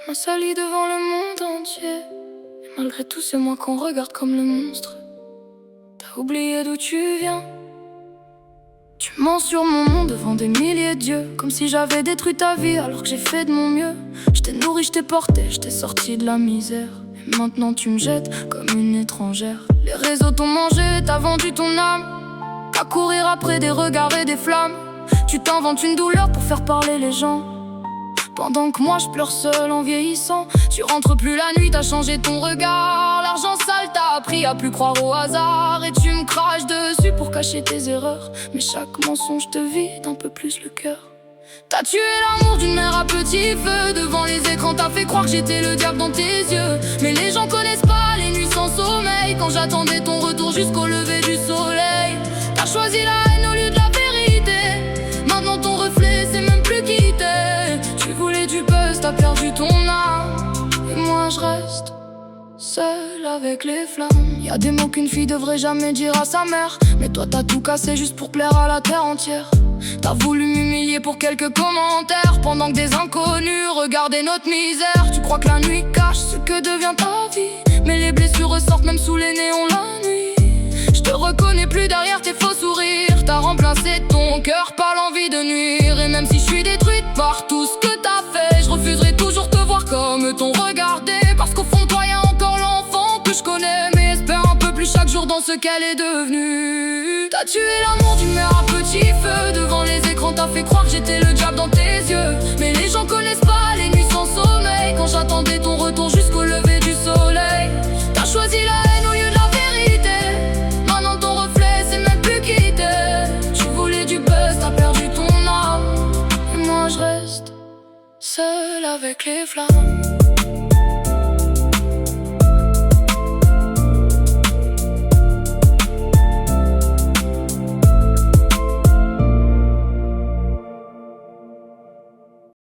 Tu m'as sali devant le monde entier. Et malgré tout c'est moi qu'on regarde comme le monstre. T'as oublié d'où tu viens. Tu mens sur mon nom devant des milliers d'yeux, comme si j'avais détruit ta vie alors que j'ai fait de mon mieux. Je t'ai nourri, je t'ai porté, je t'ai sorti de la misère. Et maintenant tu me jettes comme une étrangère. Les réseaux t'ont mangé, t'as vendu ton âme à courir après des regards et des flammes. Tu t'inventes une douleur pour faire parler les gens, pendant que moi je pleure seul en vieillissant. Tu rentres plus la nuit, t'as changé ton regard. L'argent sale t'a appris à plus croire au hasard. Et tu me craches dessus pour cacher tes erreurs. Mais chaque mensonge te vide un peu plus le cœur. T'as tué l'amour d'une mère à petit feu. Devant les écrans t'as fait croire que j'étais le diable dans tes yeux. Mais les gens connaissent pas les nuits sans sommeil, quand j'attendais ton retour jusqu'au lever du soleil. T'as choisi la haine au lieu de la vérité. Maintenant ton reflet c'est même plus qui t'es. Tu voulais du buzz, t'as perdu ton âme. Et moi je reste seul avec les flammes. Y'a des mots qu'une fille devrait jamais dire à sa mère, mais toi t'as tout cassé juste pour plaire à la terre entière. T'as voulu m'humilier pour quelques commentaires, pendant que des inconnus regardaient notre misère. Tu crois que la nuit cache ce que devient ta vie, mais les blessures ressortent même sous les néons la nuit. Je te reconnais plus derrière tes faux sourires. T'as remplacé ton cœur par l'envie de nuire. Et même si je suis détruite par tout ce que t'as fait, je refuserai toujours te voir comme ton regardé. Parce qu'au fond de toi y'a encore l'enfant que je connais, mais espère un peu plus chaque jour dans ce qu'elle est devenue. T'as tué l'amour d'une mère à petit feu. Devant les écrans t'as fait croire que j'étais le diable dans tes yeux. Mais les gens connaissent pas les nuits sans sommeil, quand j'attendais ton retour jusqu'au lever du soleil. T'as choisi la haine au lieu de la vérité. Maintenant ton reflet c'est même plus qui t'es. Tu voulais du buzz, t'as perdu ton âme. Et moi je reste seul avec les flammes.